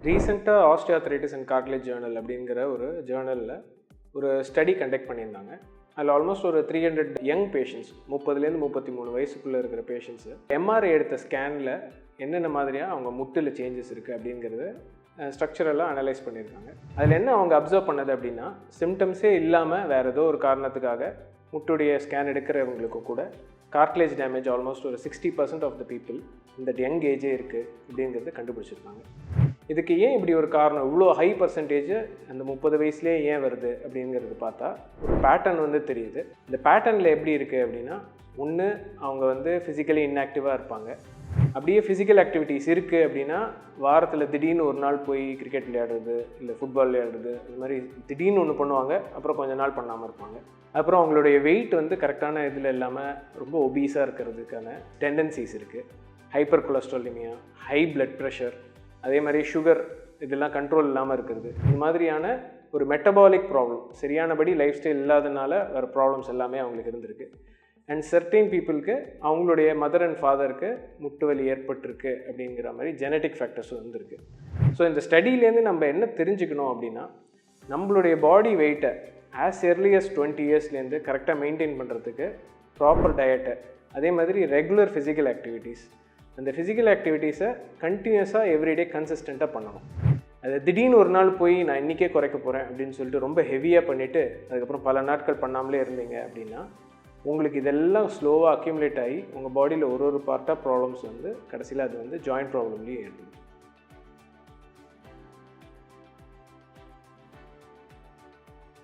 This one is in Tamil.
ரீசெண்டாக ஆஸ்டியோஆர்த்ரைட்டிஸ் அண்ட் கார்ட்லேஜ் ஜேர்னல் அப்படிங்கிற ஒரு ஜேர்னலில் ஒரு ஸ்டடி கண்டக்ட் பண்ணியிருந்தாங்க. அதில் ஆல்மோஸ்ட் ஒரு 300 யங் பேஷண்ட்ஸ் 30லேருந்து 33 வயசுக்குள்ளே இருக்கிற பேஷண்ட்ஸு எம்ஆர்ஐ எடுத்த ஸ்கேனில் என்னென்ன மாதிரியாக அவங்க முட்டில் சேஞ்சஸ் இருக்குது அப்படிங்கிறத ஸ்ட்ரக்சரெல்லாம் அனலைஸ் பண்ணியிருக்காங்க. அதில் என்ன அவங்க அப்சர்வ் பண்ணது அப்படின்னா, சிம்டம்ஸே இல்லாமல் வேறு ஏதோ ஒரு காரணத்துக்காக முட்டுடைய ஸ்கேன் எடுக்கிறவங்களுக்கு கூட கார்ட்லேஜ் டேமேஜ் ஆல்மோஸ்ட் ஒரு 60% ஆஃப் த பீப்புள் இந்த யங் ஏஜே இருக்குது அப்படிங்கிறத கண்டுபிடிச்சிருக்காங்க. இதுக்கு ஏன் இப்படி ஒரு காரணம், இவ்வளோ ஹை பர்சன்டேஜ் அந்த 30 வயசுலேயே ஏன் வருது அப்படிங்கிறது பார்த்தா ஒரு பேட்டர்ன் தெரியுது. இந்த பேட்டர்னில் எப்படி இருக்குது அப்படின்னா, ஒன்று அவங்க ஃபிசிக்கலி இன்ஆக்டிவாக இருப்பாங்க. அப்படியே ஃபிசிக்கல் ஆக்டிவிட்டீஸ் இருக்குது அப்படின்னா வாரத்தில் திடீர்னு ஒரு நாள் போய் கிரிக்கெட் விளையாடுறது இல்லை ஃபுட்பால் விளையாடுறது, இந்த மாதிரி திடீர்னு ஒன்று பண்ணுவாங்க, அப்புறம் கொஞ்ச நாள் பண்ணாமல் இருப்பாங்க. அப்புறம் அவங்களுடைய வெயிட் கரெக்டான இதில் இல்லாமல் ரொம்ப ஒபீஸாக இருக்கிறதுக்கான டெண்டன்சிஸ் இருக்குது. ஹைப்பர் கொலஸ்ட்ராலிமியா, ஹை பிளட் ப்ரெஷர், அதே மாதிரி சுகர், இதெல்லாம் கண்ட்ரோல் இல்லாமல் இருக்கிறது. இந்த மாதிரியான ஒரு மெட்டபாலிக் ப்ராப்ளம், சரியானபடி லைஃப் ஸ்டைல் இல்லாதனால வர ப்ராப்ளம்ஸ் எல்லாமே அவங்களுக்கு இருந்திருக்கு. அண்ட் சர்டைன் பீப்புளுக்கு அவங்களுடைய மதர் அண்ட் ஃபாதருக்கு முட்டு வலி ஏற்பட்டிருக்கு அப்படிங்கிற மாதிரி ஜெனட்டிக் ஃபேக்டர்ஸ் வந்துருக்கு. ஸோ இந்த ஸ்டடியிலேருந்து நம்ம என்ன தெரிஞ்சுக்கணும் அப்படின்னா, நம்மளுடைய பாடி வெயிட்டை ஆஸ் early as 20 இயர்ஸ்லேருந்து கரெக்டாக மெயின்டைன் பண்ணுறதுக்கு ப்ராப்பர் டயட்டை, அதே மாதிரி ரெகுலர் ஃபிசிக்கல் ஆக்டிவிட்டீஸ், அந்த ஃபிசிக்கல் ஆக்டிவிட்டீஸை கண்டினியூஸாக எவ்ரிடே கன்சிஸ்டண்ட்டாக பண்ணணும். அது திடீர்னு ஒரு நாள் போய் நான் இன்றைக்கே குறைக்க போகிறேன் அப்படின்னு சொல்லிட்டு ரொம்ப ஹெவியாக பண்ணிவிட்டு அதுக்கப்புறம் பல நாட்கள் பண்ணாமலே இருந்தீங்க அப்படின்னா உங்களுக்கு இதெல்லாம் ஸ்லோவாக அக்யூமுலேட் ஆகி உங்கள் பாடியில் ஒரு பார்ட்டாக ப்ராப்ளம்ஸ் கடைசியில் அது ஜாயிண்ட் ப்ராப்ளம்லேயும் ஏற்படும்.